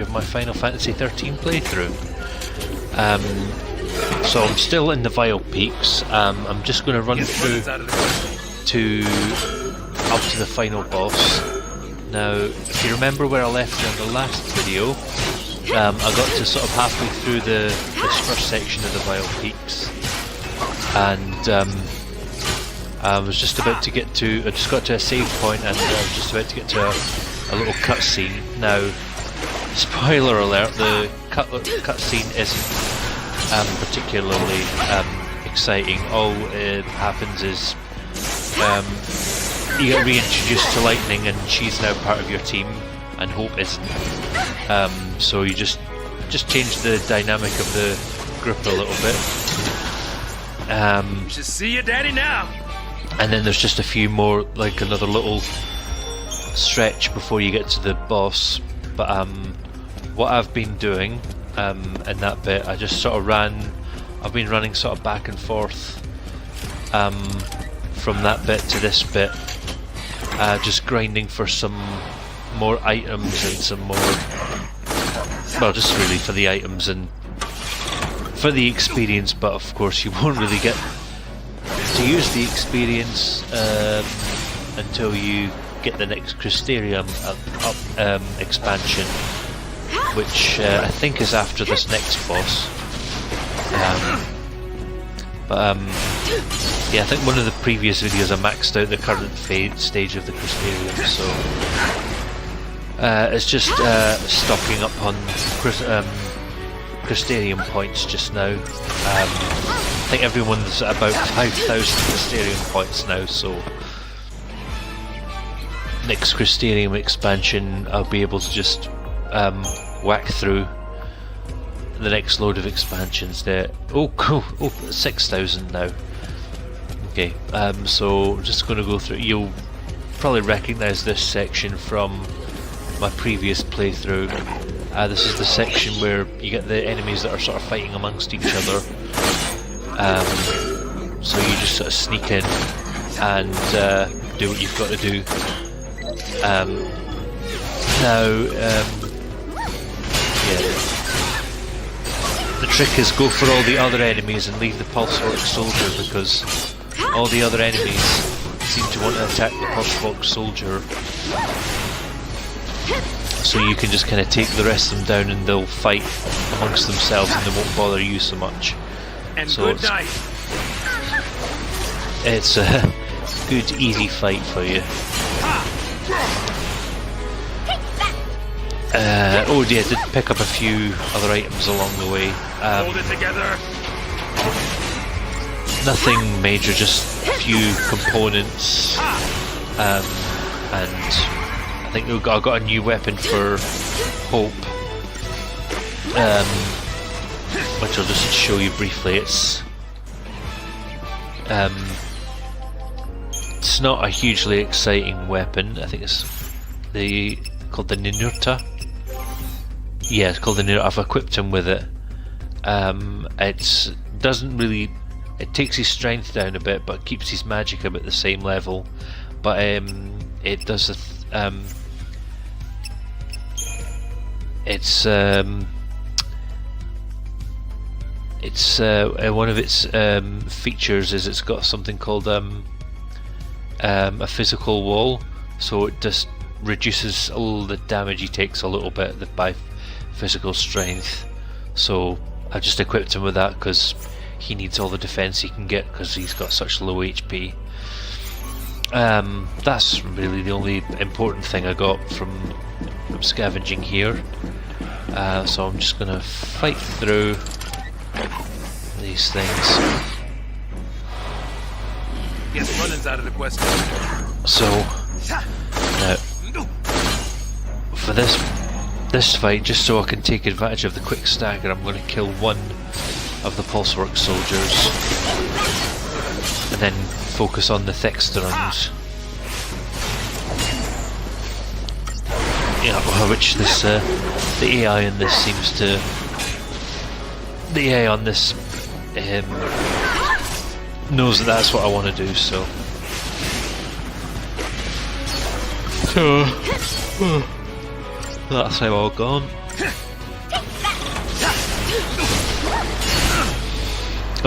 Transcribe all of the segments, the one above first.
of my Final Fantasy XIII playthrough. So I'm still in the Vile Peaks. I'm just going to run through up to the final boss. Now, if you remember where I left you in the last video, I got to sort of halfway through this first section of the Vile Peaks, and I was just about to get to. I just got to a save point, and I was just about to get to a little cutscene. Now, spoiler alert: the cutscene isn't particularly exciting. All it happens is you get reintroduced to Lightning, and she's now part of your team, and Hope isn't. So you just change the dynamic of the group a little bit. Should see your daddy now. And then there's just a few more, like another little stretch before you get to the boss. But what I've been doing in that bit, I just sort of I've been running sort of back and forth from that bit to this bit, just grinding for some more items and some more, well, just really for the items and for the experience, but of course you won't really get to use the experience until you get the next Crystarium expansion, which I think is after this next boss. Yeah, I think one of the previous videos I maxed out the current stage of the Crystarium, so it's just stocking up on Crystarium points just now. I think everyone's at about 5,000 Crystarium points now, so next Crystarium expansion I'll be able to just whack through the next load of expansions there. Oh cool, 6,000 now. Okay, so just going to go through. You'll probably recognise this section from my previous playthrough. This is the section where you get the enemies that are sort of fighting amongst each other. So you just sort of sneak in and do what you've got to do. Yeah. The trick is go for all the other enemies and leave the Pulsework Soldier, because all the other enemies seem to want to attack the Pulsework Soldier. So you can just kind of take the rest of them down and they'll fight amongst themselves and they won't bother you so much. And so good night. It's a good easy fight for you. Oh yeah, I did pick up a few other items along the way. Hold it together. Nothing major, just a few components, and I think I got a new weapon for Hope, which I'll just show you briefly. It's not a hugely exciting weapon. I think it's called the Ninurta. Yeah, it's called the Ninurta. I've equipped him with it. It doesn't really. It takes his strength down a bit, but keeps his magic about the same level. But it does it's one of its features is it's got something called a physical wall, so it just reduces all the damage he takes a little bit by physical strength. So I just equipped him with that because he needs all the defense he can get because he's got such low HP. That's really the only important thing I got from scavenging here. So I'm just gonna fight through these things. Guess running's out of the question. So now for this fight, just so I can take advantage of the quick stagger, I'm going to kill one of the Pulsework Soldiers and then focus on the Thexterons. Yeah, which this the AI in this seems to. The AI on this knows that that's what I want to do, so. That's how all gone.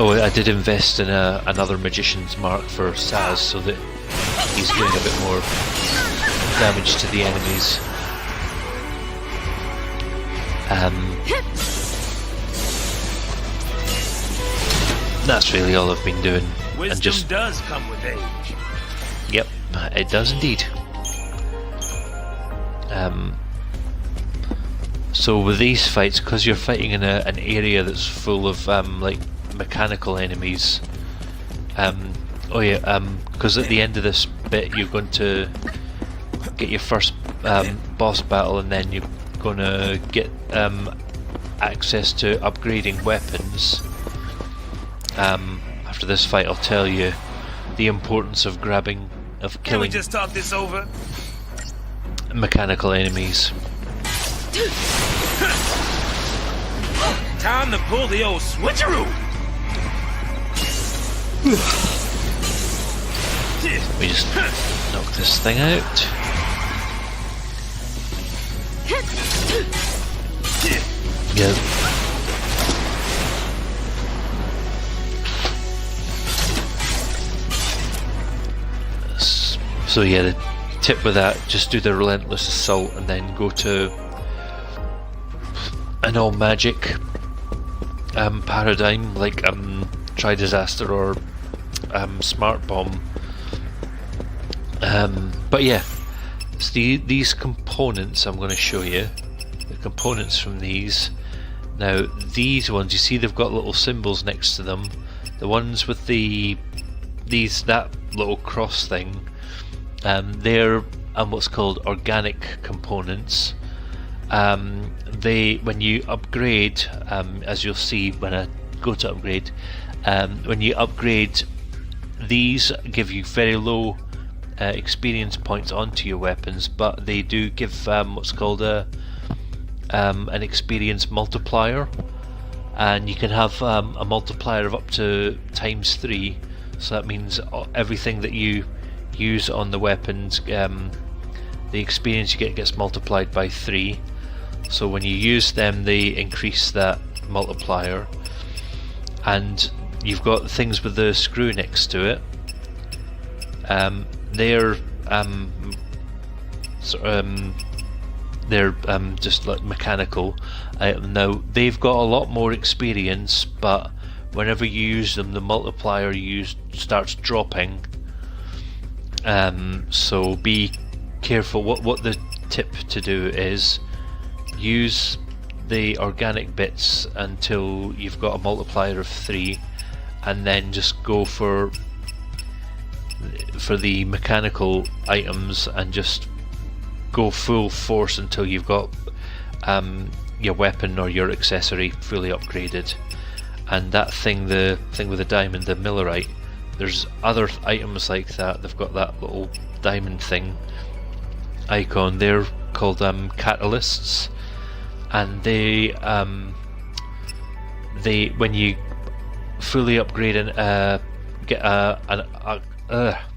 Oh, I did invest in another magician's mark for Saz so that he's doing a bit more damage to the enemies. That's really all I've been doing. Wisdom And just does come with age. Yep, it does indeed. So with these fights, because you're fighting in an area that's full of like mechanical enemies. Oh yeah, because at the end of this bit you're going to get your first boss battle, and then you're going to get access to upgrading weapons. After this fight, I'll tell you the importance of killing. Can we just talk this over? Mechanical enemies. Time to pull the old switcheroo. We just knock this thing out. Yeah. So yeah, the tip with that, just do the relentless assault and then go to an all magic paradigm like Try Disaster or Smart Bomb. But yeah, it's these components I'm going to show you. The components from these. Now these ones, you see they've got little symbols next to them. The ones with that little cross thing, they're what's called organic components. When you upgrade, as you'll see when I go to upgrade, when you upgrade, these give you very low experience points onto your weapons, but they do give what's called an experience multiplier, and you can have a multiplier of up to ×3. So that means everything that you use on the weapons, the experience you get gets multiplied by 3. So when you use them, they increase that multiplier. And you've got things with the screw next to it. They're just like mechanical. Now they've got a lot more experience, but whenever you use them, the multiplier you use starts dropping. So be careful. What the tip to do is use the organic bits until you've got a multiplier of 3, and then just go for the mechanical items and just go full force until you've got your weapon or your accessory fully upgraded. And that thing, the thing with the diamond, the millerite, there's other items like that. They've got that little diamond thing icon. They're called catalysts, and they when you fully upgrade and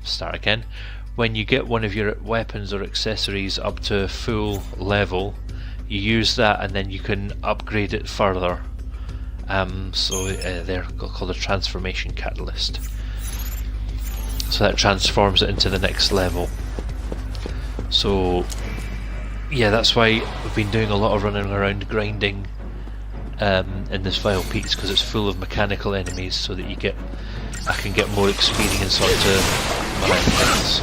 start again. When you get one of your weapons or accessories up to full level, you use that and then you can upgrade it further. They're called a transformation catalyst. So that transforms it into the next level. So yeah, that's why we've been doing a lot of running around grinding in this Vile Peaks, because it's full of mechanical enemies, so that I can get more experience onto my things.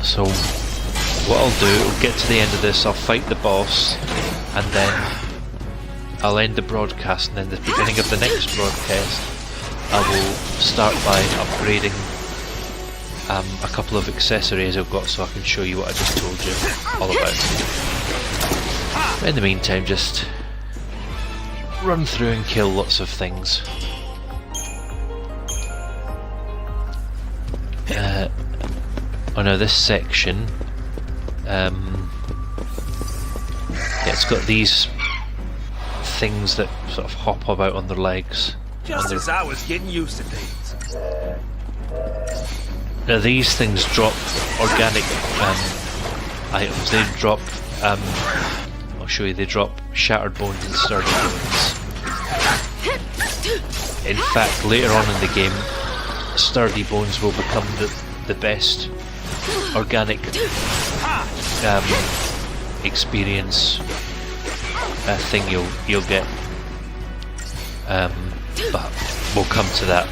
So what I'll do, I'll get to the end of this, I'll fight the boss, and then I'll end the broadcast, and then at the beginning of the next broadcast I will start by upgrading a couple of accessories I've got, so I can show you what I just told you all about. In the meantime, just run through and kill lots of things. Oh no, this section, it's got these things that sort of hop about on their legs. Just as I was getting used to things. Now these things drop organic items. They drop, I'll show you, they drop shattered bones and sturdy bones. In fact, later on in the game, sturdy bones will become the best organic experience thing you'll get. But we'll come to that.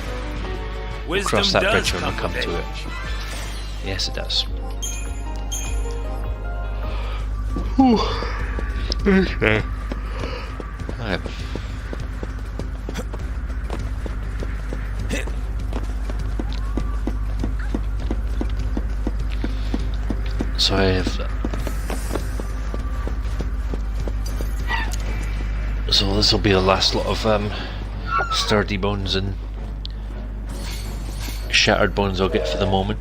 We'll cross that bridge when we come to it. Yes, it does. Okay. Right. So I have. So this will be the last lot of sturdy bones and shattered bones I'll get for the moment.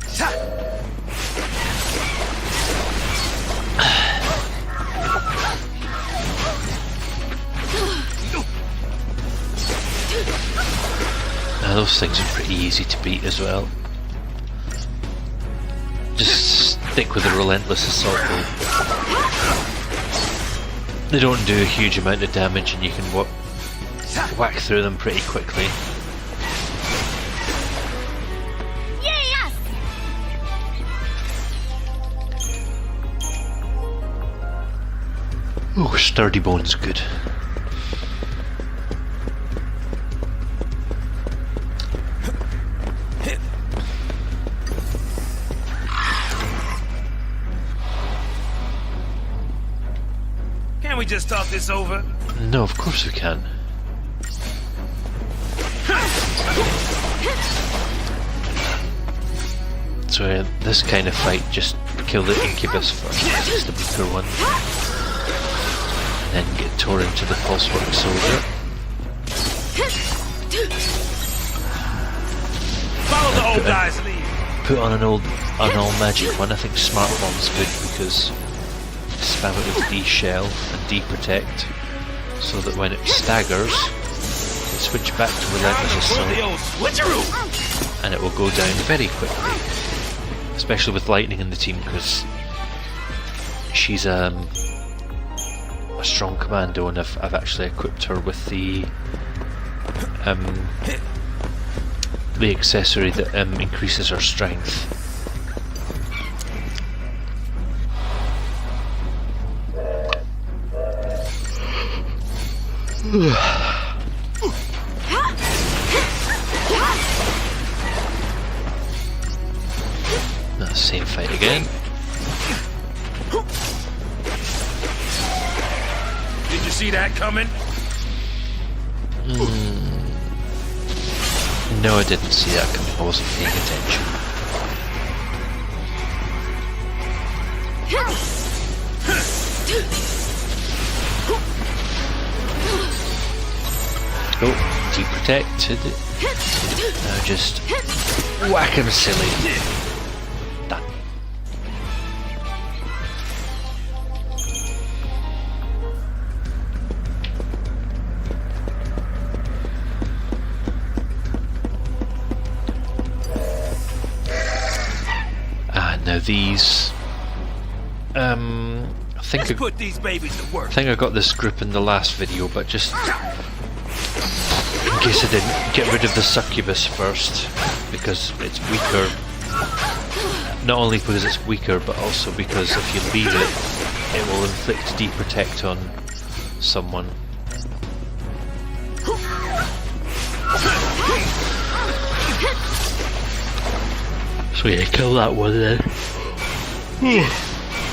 Now those things are pretty easy to beat as well. Just stick with the relentless assault though. They don't do a huge amount of damage and you can whack through them pretty quickly. Oh, sturdy bones, good. Can't we just talk this over? No, of course we can. So this kind of fight, just kill the incubus first, it's the weaker one. Then get tore into the pulsework soldier. Follow the old guy's lead. Put on an all magic one. I think smart bomb's good because spam it with D-shell and D-protect, so that when it staggers, it switch back to relentless assault, and it will go down very quickly. Especially with Lightning in the team, because she's a strong commando, and I've actually equipped her with the accessory that increases her strength. Same fight again. Did you see that coming? No, I didn't see that coming. I wasn't paying attention. Oh, deprotected. Now just whack him silly. Done. Now these, I think Let's put these babies to work. I think I got this group in the last video, but just in case I didn't, get rid of the succubus first, because it's weaker. Not only because it's weaker, but also because if you leave it, it will inflict D-protect on someone. So yeah, kill that one then.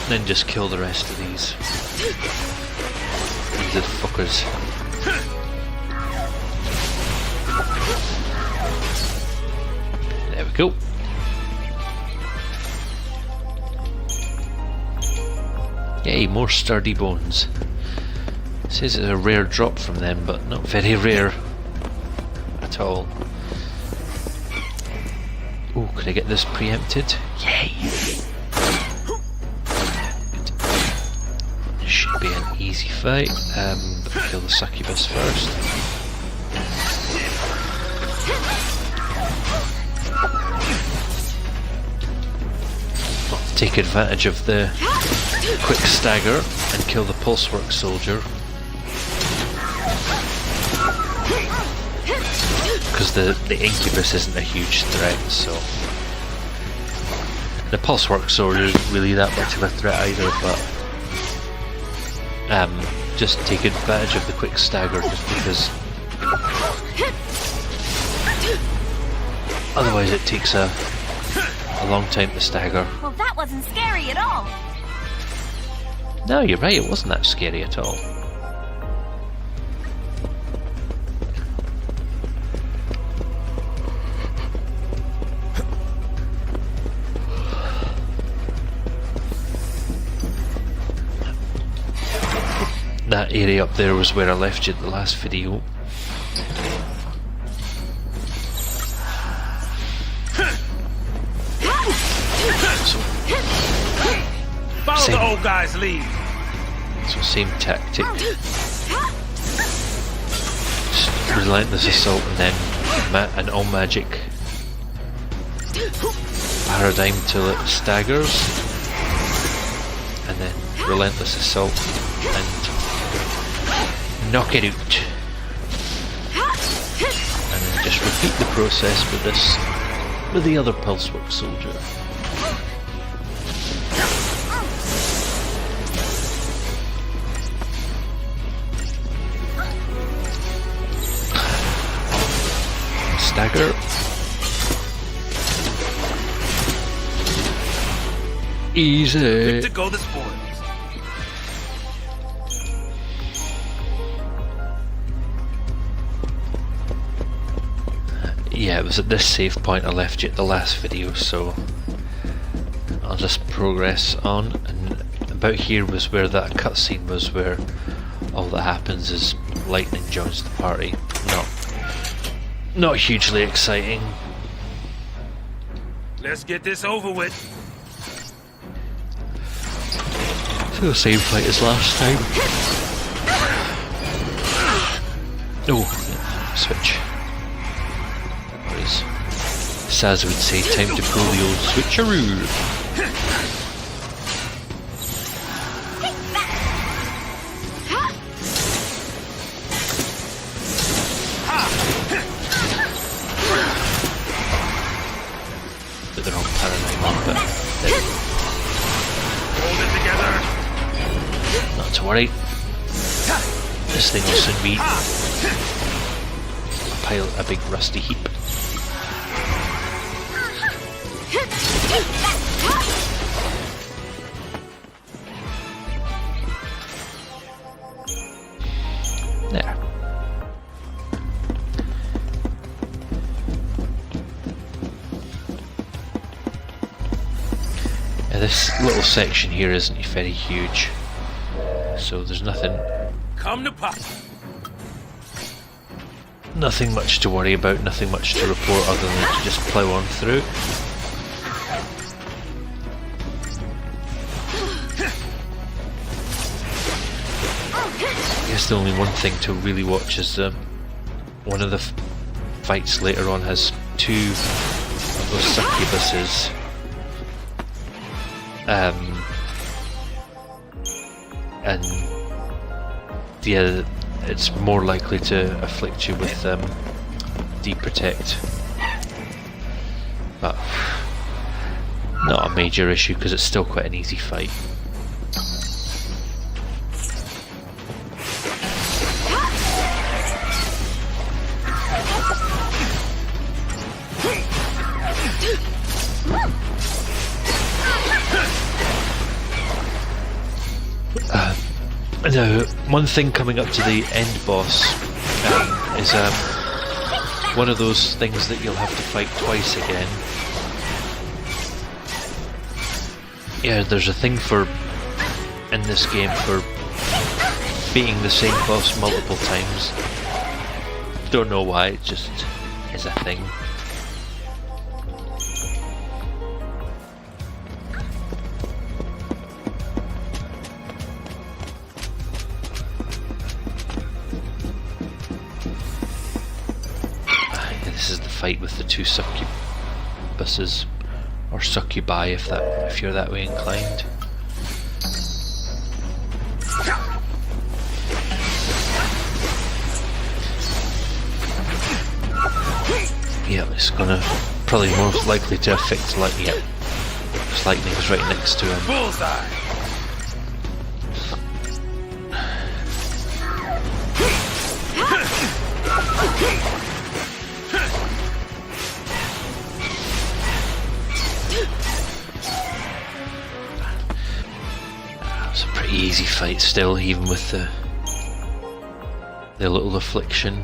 Then just kill the rest of these. These are the fuckers. There we go. Yay, more sturdy bones. It says it's a rare drop from them, but not very rare at all. Oh, could I get this preempted? Yay! This should be an easy fight. Kill the succubus first. take advantage of the quick stagger and kill the pulsework soldier. Because the incubus isn't a huge threat, so... The pulsework soldier isn't really that much of a threat either, but... just take advantage of the quick stagger just because... Otherwise it takes a long time to stagger. Well, that wasn't scary at all. No, you're right, it wasn't that scary at all. That area up there was where I left you at the last video. Follow the old guy's lead. So same tactic. Just relentless assault and then an all magic paradigm till it staggers. And then relentless assault and knock it out. And then just repeat the process with the other pulsework soldier. Stagger. Easy. Good to go this morning. Yeah, it was at this save point I left you at the last video, so I'll just progress on. And about here was where that cutscene was, where all that happens is Lightning joins the party. Not hugely exciting. Let's get this over with. So the same fight as last time. Oh, switch. Or as Saz would say, time to pull the old switcheroo. Put the wrong paradigm on, but there we go. Hold it together. Not to worry. This thing will soon be a big rusty heap. There. Now this little section here isn't very huge, so there's nothing much to worry about, nothing much to report other than to just plough on through. I guess the only one thing to really watch is one of the fights later on has two of those succubuses. And yeah, it's more likely to afflict you with deprotect, but not a major issue because it's still quite an easy fight. Now, one thing coming up to the end boss is one of those things that you'll have to fight twice again. Yeah, there's a thing in this game for beating the same boss multiple times. Don't know why, it just is a thing. This is the fight with the two succubuses or succubi if you're that way inclined. Yeah, it's gonna probably most likely to affect lightning. Yeah, this lightning is right next to him. Bullseye. It's a pretty easy fight still, even with the little affliction.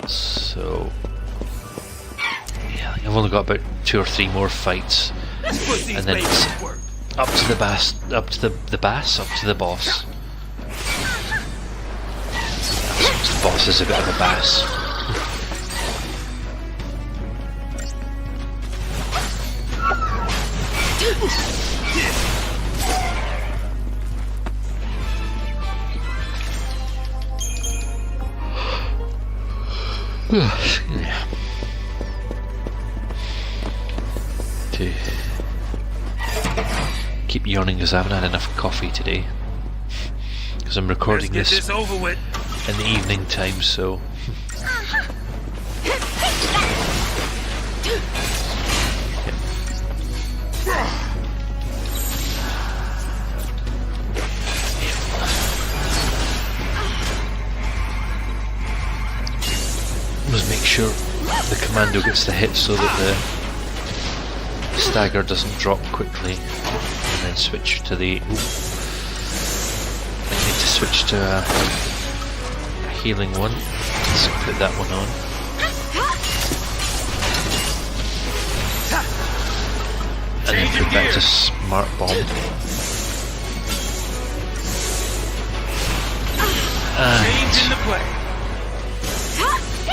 So yeah, I've only got about 2 or 3 more fights, and then it's up to the boss. The boss is a bit of a bass. Yeah. To keep yawning because I haven't had enough coffee today. Because I'm recording this over with. in the evening time, so. Must make sure the commando gets the hit so that the stagger doesn't drop quickly, and then switch to the. I need to switch to a healing one. Let's put that one on. And then put that to smart bomb. Change in the play.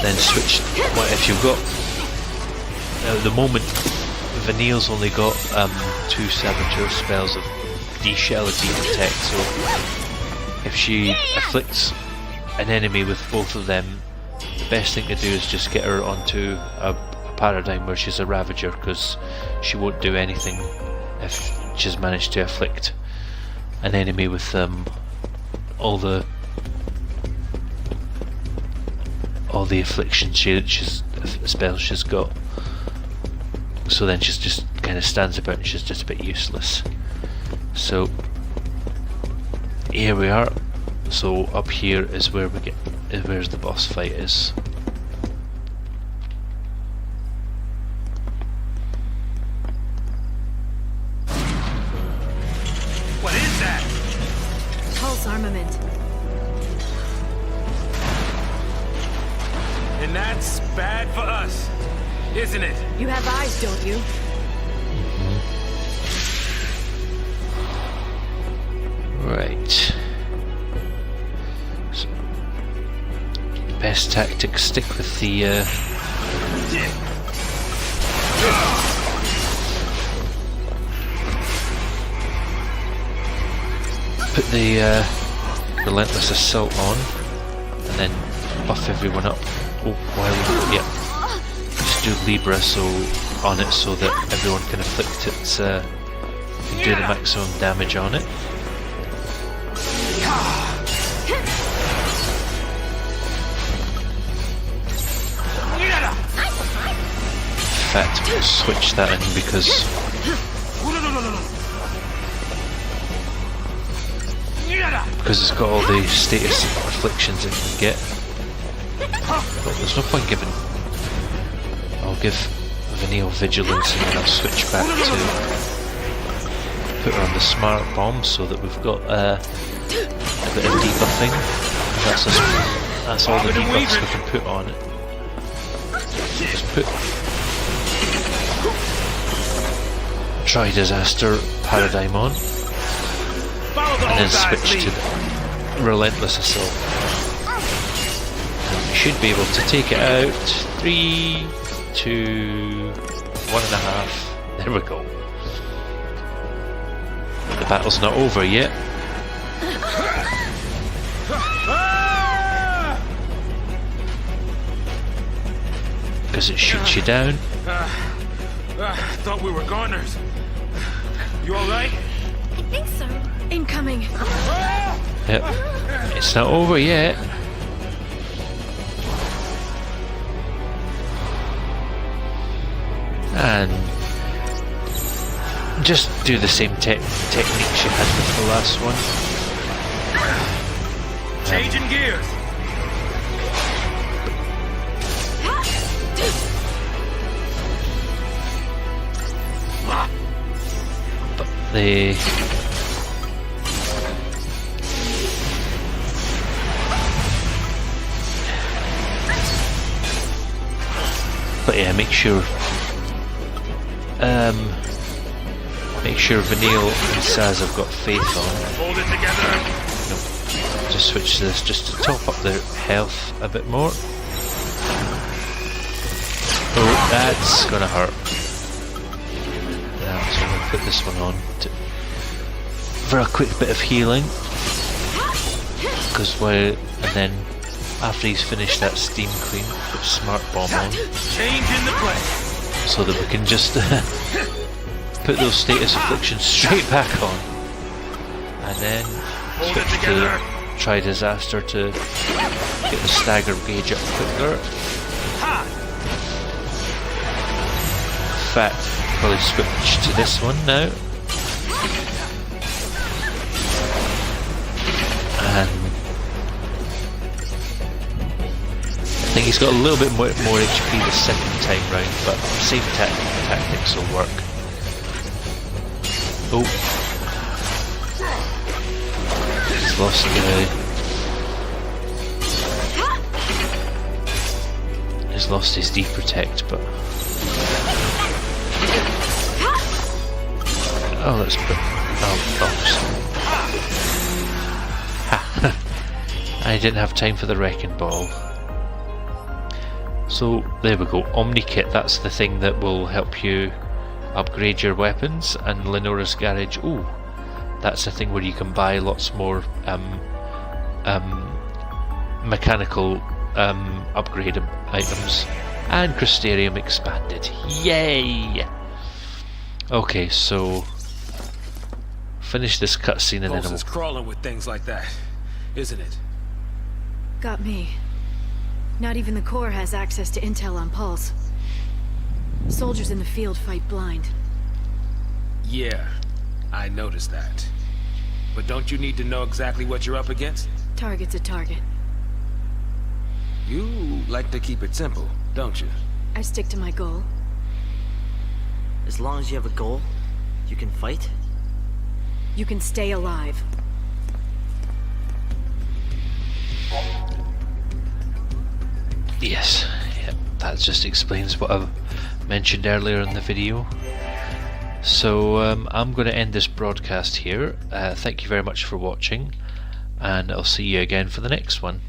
Then switch. Well, if you've got at the moment, Vanille's only got 2 saboteur spells of de-shell and de-detect. So if she afflicts an enemy with both of them, the best thing to do is just get her onto a paradigm where she's a Ravager, because she won't do anything if she's managed to afflict an enemy with all the affliction spells she's got. So then she's just kind of stands about and she's just a bit useless. So here we are. So up here is where where's the boss fight is. What is that? Pulse armament. And that's bad for us, isn't it? You have eyes, don't you? Right. So, best tactic: stick with the. Put the relentless assault on, and then buff everyone up. Oh, yeah. Just do Libra on it so that everyone can afflict it. Can do the maximum damage on it. In fact, we'll switch that in because it's got all the status afflictions it can get. But there's no point giving. I'll give Vanille Vigilance and then I'll switch back to put her on the Smart Bomb so that we've got a bit of debuffing. That's all the debuffs we can put on it. Just put Tri-Disaster Paradigm on, and then switch to the Relentless Assault. And we should be able to take it out. 3, 2, 1.5. There we go. The battle's not over yet. Because it shoots you down. Thought we were goners. You alright? I think so. Incoming. Yep. It's not over yet. And just do the same techniques you had with the last one. Changing gears. But the yeah, make sure Vanille and Saz have got faith on. Hold it together. Nope. Just switch this just to top up their health a bit more. Oh, that's gonna hurt. So I'm gonna put this one on for a quick bit of healing. And then after he's finished that steam clean, put Smart Bomb on. Changing the play. So that we can just put those status afflictions straight back on. And then switch to Try Disaster to get the stagger gauge up quicker. In fact, probably switch to this one now. And I think he's got a little bit more HP the second time round, but same tactics will work. Oh. He's lost he's lost his D-Protect, but... Oh, let's put... Oh, Ha! I didn't have time for the Wrecking Ball. So, there we go. Omni Kit, that's the thing that will help you upgrade your weapons, and Lenora's Garage, ooh, that's the thing where you can buy lots more mechanical upgrade items, and Crystarium Expanded. Yay! Okay, so finish this cutscene and then Pulse is crawling with things like that, isn't it? Got me. Not even the Corps has access to intel on Pulse. Soldiers in the field fight blind. Yeah, I noticed that. But don't you need to know exactly what you're up against? Target's a target. You like to keep it simple, don't you? I stick to my goal. As long as you have a goal, you can fight? You can stay alive. Yes, yep, that just explains what I mentioned earlier in the video. So I'm going to end this broadcast here. Thank you very much for watching, and I'll see you again for the next one.